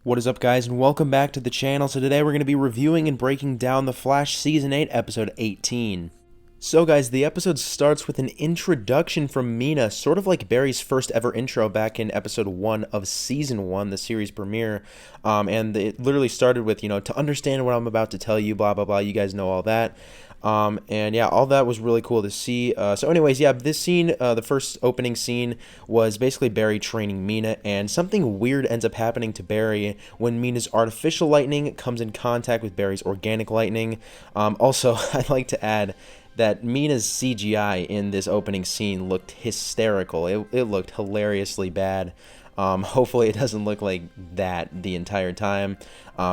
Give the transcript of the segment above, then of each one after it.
What is up, guys, and welcome back to the channel. So today we're going to be reviewing and breaking down The Flash Season 8, Episode 18. So guys, the episode starts with an introduction from Mina, sort of like Barry's first ever intro back in Episode 1 of Season 1, the series premiere. And it literally started with, to understand what I'm about to tell you, blah, blah, blah, you guys know all that. And yeah, all that was really cool to see. So anyways, yeah, this scene, the first opening scene, was basically Barry training Mina, and something weird ends up happening to Barry when Mina's artificial lightning comes in contact with Barry's organic lightning. Also, I'd like to add that Mina's CGI in this opening scene looked hysterical. It looked hilariously bad. Hopefully it doesn't look like that the entire time,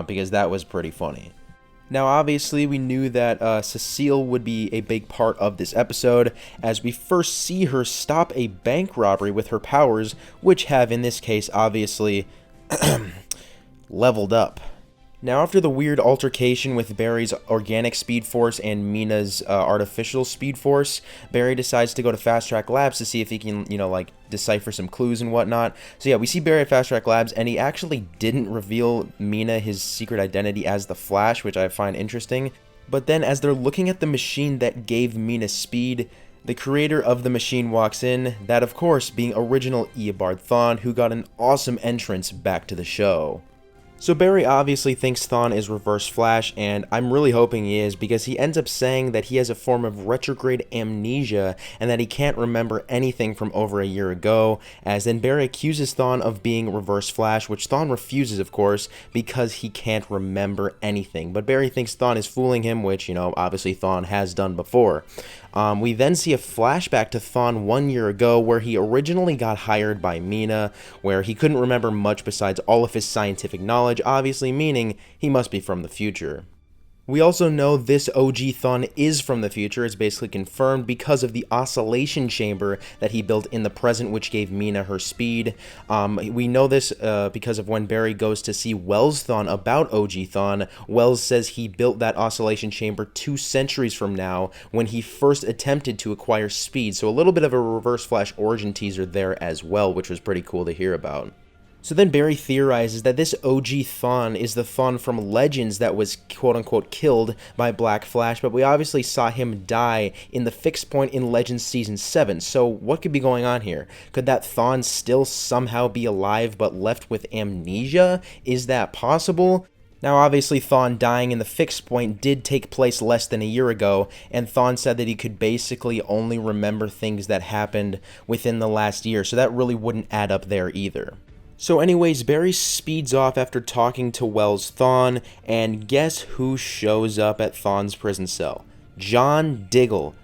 because that was pretty funny. Now, obviously, we knew that Cecile would be a big part of this episode, as we first see her stop a bank robbery with her powers, which have, in this case, obviously, leveled up. Now, after the weird altercation with Barry's organic speed force and Mina's artificial speed force, Barry decides to go to Fast Track Labs to see if he can, decipher some clues and whatnot. So yeah, we see Barry at Fast Track Labs, and he actually didn't reveal Mina his secret identity as the Flash, which I find interesting. But then, as they're looking at the machine that gave Mina speed, the creator of the machine walks in, that of course being original Eobard Thawne, who got an awesome entrance back to the show. So Barry obviously thinks Thawne is Reverse Flash, and I'm really hoping he is, because he ends up saying that he has a form of retrograde amnesia and that he can't remember anything from over a year ago, as then Barry accuses Thawne of being Reverse Flash, which Thawne refuses, of course, because he can't remember anything. But Barry thinks Thawne is fooling him, which, obviously Thawne has done before. We then see a flashback to Thawne 1 year ago, where he originally got hired by Mina, where he couldn't remember much besides all of his scientific knowledge, obviously meaning he must be from the future. We also know this OG Thawne is from the future. It's basically confirmed because of the oscillation chamber that he built in the present, which gave Mina her speed. We know this because of when Barry goes to see Wells Thawne about OG Thawne. Wells says he built that oscillation chamber 2 centuries from now, when he first attempted to acquire speed. So a little bit of a Reverse Flash origin teaser there as well, which was pretty cool to hear about. So then Barry theorizes that this OG Thawne is the Thawne from Legends that was quote-unquote killed by Black Flash, but we obviously saw him die in the fixed point in Legends Season 7, so what could be going on here? Could that Thawne still somehow be alive but left with amnesia? Is that possible? Now, obviously, Thawne dying in the fixed point did take place less than a year ago, and Thawne said that he could basically only remember things that happened within the last year, so that really wouldn't add up there either. So anyways, Barry speeds off after talking to Wells Thawne, and guess who shows up at Thawne's prison cell? John Diggle.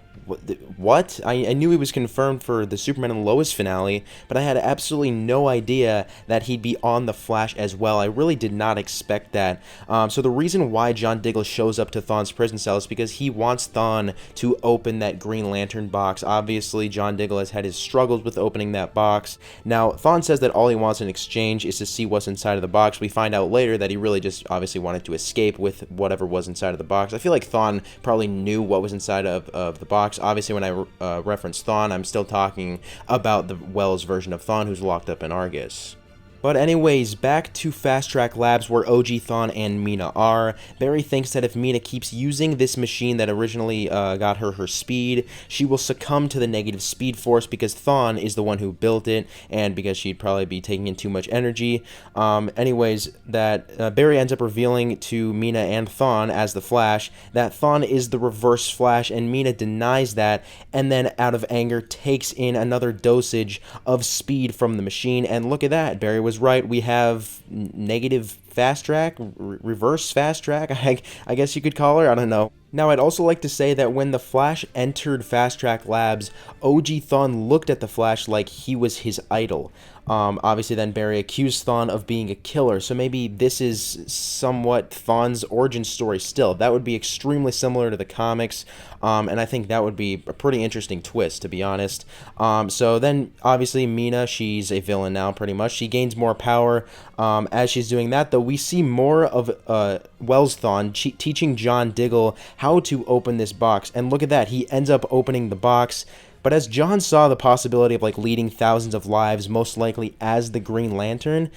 What? I knew he was confirmed for the Superman and Lois finale, but I had absolutely no idea that he'd be on The Flash as well. I really did not expect that. So the reason why John Diggle shows up to Thawne's prison cell is because he wants Thawne to open that Green Lantern box. Obviously, John Diggle has had his struggles with opening that box. Now, Thawne says that all he wants in exchange is to see what's inside of the box. We find out later that he really just obviously wanted to escape with whatever was inside of the box. I feel like Thawne probably knew what was inside of the box. Obviously, when I reference Thawne, I'm still talking about the Wells version of Thawne who's locked up in Argus. But anyways, back to Fast Track Labs, where OG Thawne and Mina are. Barry thinks that if Mina keeps using this machine that originally got her speed, she will succumb to the negative speed force, because Thawne is the one who built it, and because she'd probably be taking in too much energy. Anyways, that Barry ends up revealing to Mina and Thawne as the Flash that Thawne is the Reverse Flash, and Mina denies that, and then out of anger takes in another dosage of speed from the machine. And look at that, Barry was right. We have negative fast track, reverse fast track, I guess you could call her, I don't know. Now, I'd also like to say that when the Flash entered Fast Track Labs, OG Thawne looked at the Flash like he was his idol. Obviously, then Barry accused Thawne of being a killer, so maybe this is somewhat Thawne's origin story still. That would be extremely similar to the comics, and I think that would be a pretty interesting twist, to be honest. So then, obviously, Mina, she's a villain now, pretty much. She gains more power. As she's doing that, though, we see more of Wells Thawne teaching John Diggle how to open this box, and look at that, he ends up opening the box. But as John saw the possibility of like leading thousands of lives, most likely as the Green Lantern,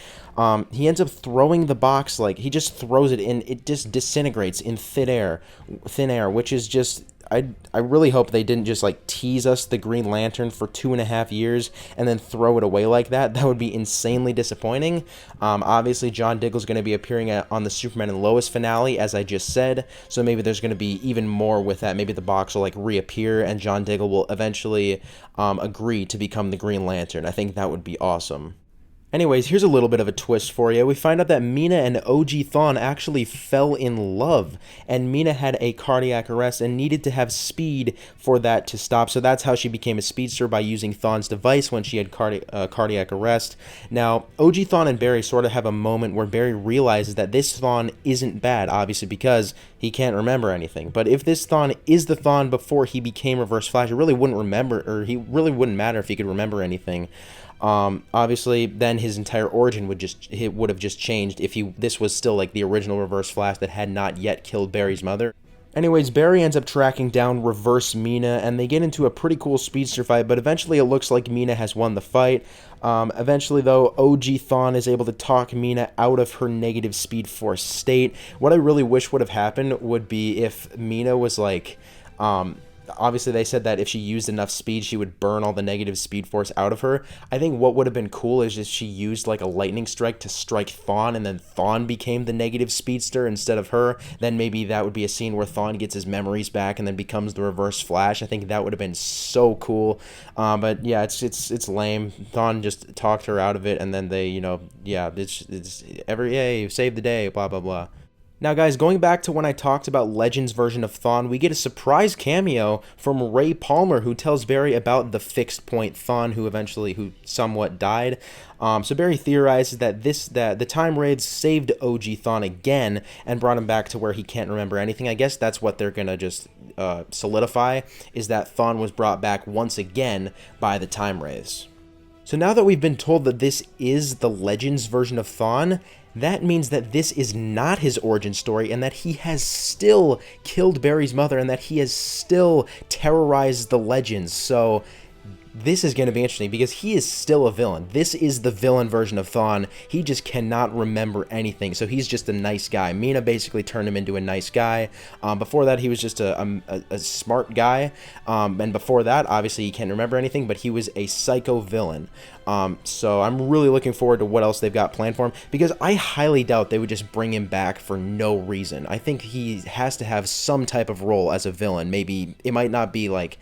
he ends up throwing the box, like he just throws it in, it just disintegrates in thin air, which is just, I really hope they didn't just like tease us the Green Lantern for 2.5 years and then throw it away like that. That would be insanely disappointing. Obviously, John Diggle's going to be appearing on the Superman and Lois finale, as I just said, so maybe there's going to be even more with that. Maybe the box will like reappear and John Diggle will eventually agree to become the Green Lantern. I think that would be awesome. Anyways, here's a little bit of a twist for you. We find out that Mina and OG Thawne actually fell in love, and Mina had a cardiac arrest and needed to have speed for that to stop. So that's how she became a speedster, by using Thawne's device when she had cardiac arrest. Now, OG Thawne and Barry sort of have a moment where Barry realizes that this Thawne isn't bad, obviously because he can't remember anything. But if this Thawne is the Thawne before he became Reverse Flash, it really wouldn't matter if he could remember anything. Obviously, then his entire origin would have just changed if this was still like the original Reverse Flash that had not yet killed Barry's mother. Anyways, Barry ends up tracking down Reverse Mina, and they get into a pretty cool speedster fight, but eventually it looks like Mina has won the fight. Eventually, though, OG Thawne is able to talk Mina out of her negative Speed Force state. What I really wish would have happened would be if Mina was like, obviously, they said that if she used enough speed, she would burn all the negative Speed Force out of her. I think what would have been cool is if she used like a lightning strike to strike Thawne, and then Thawne became the negative speedster instead of her. Then maybe that would be a scene where Thawne gets his memories back and then becomes the Reverse Flash. I think that would have been so cool. But yeah, it's lame. Thawne just talked her out of it, and then they, save the day, blah blah blah. Now, guys, going back to when I talked about Legends version of Thawne, we get a surprise cameo from Ray Palmer, who tells Barry about the fixed point Thawne, who somewhat died. So Barry theorizes that the Time Wraiths saved OG Thawne again and brought him back to where he can't remember anything. I guess that's what they're gonna just solidify, is that Thawne was brought back once again by the Time Wraiths. So now that we've been told that this is the Legends version of Thawne, that means that this is not his origin story, and that he has still killed Barry's mother, and that he has still terrorized the Legends. So this is going to be interesting because he is still a villain. This is the villain version of Thawne. He just cannot remember anything, so he's just a nice guy. Mina basically turned him into a nice guy. Before that, he was just a smart guy, and before that, obviously, he can't remember anything, but he was a psycho villain. So I'm really looking forward to what else they've got planned for him, because I highly doubt they would just bring him back for no reason. I think he has to have some type of role as a villain. Maybe it might not be like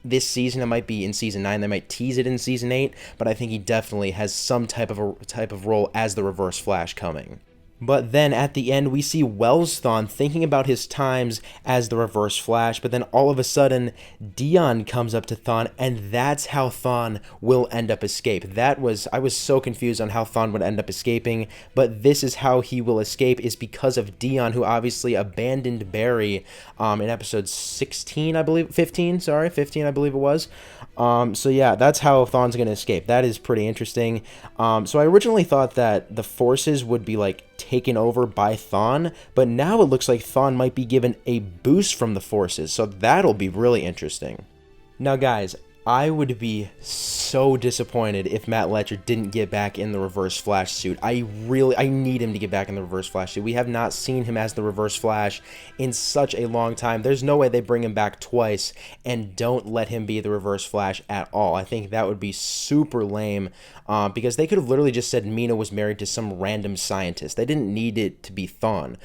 this season, it might be in season 9, they might tease it in season 8, but I think he definitely has some type of role as the Reverse Flash coming. But then at the end, we see Wells Thawne thinking about his times as the Reverse Flash, but then all of a sudden, Dion comes up to Thawne, and that's how Thawne will end up escape. I was so confused on how Thawne would end up escaping, but this is how he will escape, is because of Dion, who obviously abandoned Barry in episode 15, I believe it was. So yeah, that's how Thawne's going to escape. That is pretty interesting. So I originally thought that the forces would be like taken over by Thawne, but now it looks like Thawne might be given a boost from the forces, so that'll be really interesting. Now guys, I would be so disappointed if Matt Letcher didn't get back in the Reverse Flash suit. I need him to get back in the Reverse Flash suit. We have not seen him as the Reverse Flash in such a long time. There's no way they bring him back twice and don't let him be the Reverse Flash at all. I think that would be super lame, because they could have literally just said Mina was married to some random scientist. They didn't need it to be Thawne.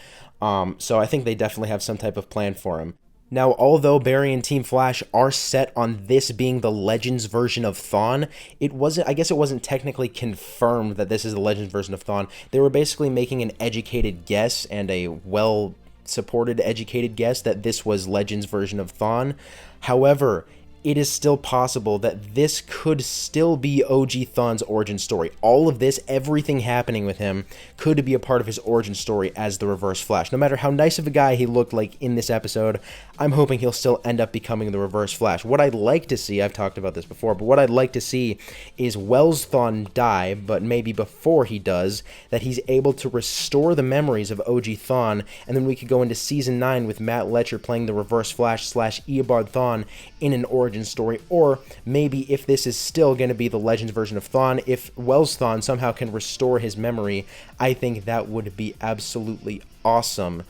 So I think they definitely have some type of plan for him. Now, although Barry and Team Flash are set on this being the Legends version of Thawne, I guess it wasn't technically confirmed that this is the Legends version of Thawne. They were basically making an educated guess, and a well-supported educated guess, that this was Legends version of Thawne. However, it is still possible that this could still be OG Thawne's origin story. All of this, everything happening with him, could be a part of his origin story as the Reverse Flash. No matter how nice of a guy he looked like in this episode, I'm hoping he'll still end up becoming the Reverse Flash. What I'd like to see, I've talked about this before, but what I'd like to see is Wells Thawne die, but maybe before he does, that he's able to restore the memories of OG Thawne, and then we could go into Season 9 with Matt Letcher playing the Reverse Flash / Eobard Thawne in an origin origin story, or maybe if this is still going to be the Legends version of Thawne, if Wells Thawne somehow can restore his memory, I think that would be absolutely awesome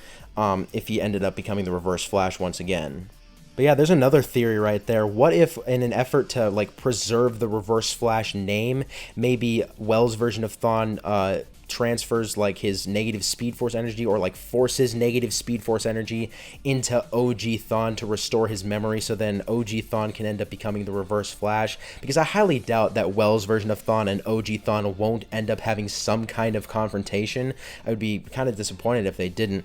if he ended up becoming the Reverse Flash once again. But yeah, there's another theory right there. What if, in an effort to like preserve the Reverse Flash name, maybe Wells' version of Thawne transfers like his negative Speed Force energy, or like forces negative Speed Force energy into OG Thawne to restore his memory, so then OG Thawne can end up becoming the Reverse Flash? Because I highly doubt that Wells' version of Thawne and OG Thawne won't end up having some kind of confrontation. I would be kind of disappointed if they didn't.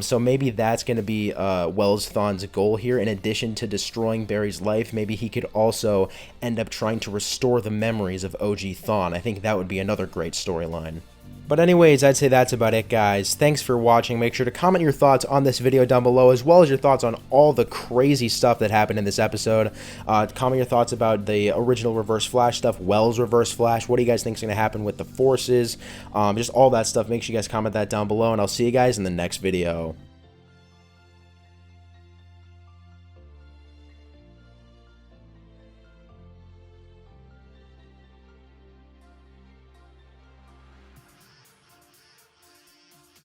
So maybe that's going to be Wells Thawne's goal here. In addition to destroying Barry's life, maybe he could also end up trying to restore the memories of OG Thawne. I think that would be another great storyline. But anyways, I'd say that's about it, guys. Thanks for watching. Make sure to comment your thoughts on this video down below, as well as your thoughts on all the crazy stuff that happened in this episode. Comment your thoughts about the original Reverse Flash stuff, Wells' Reverse Flash. What do you guys think is going to happen with the forces? Just all that stuff. Make sure you guys comment that down below, and I'll see you guys in the next video.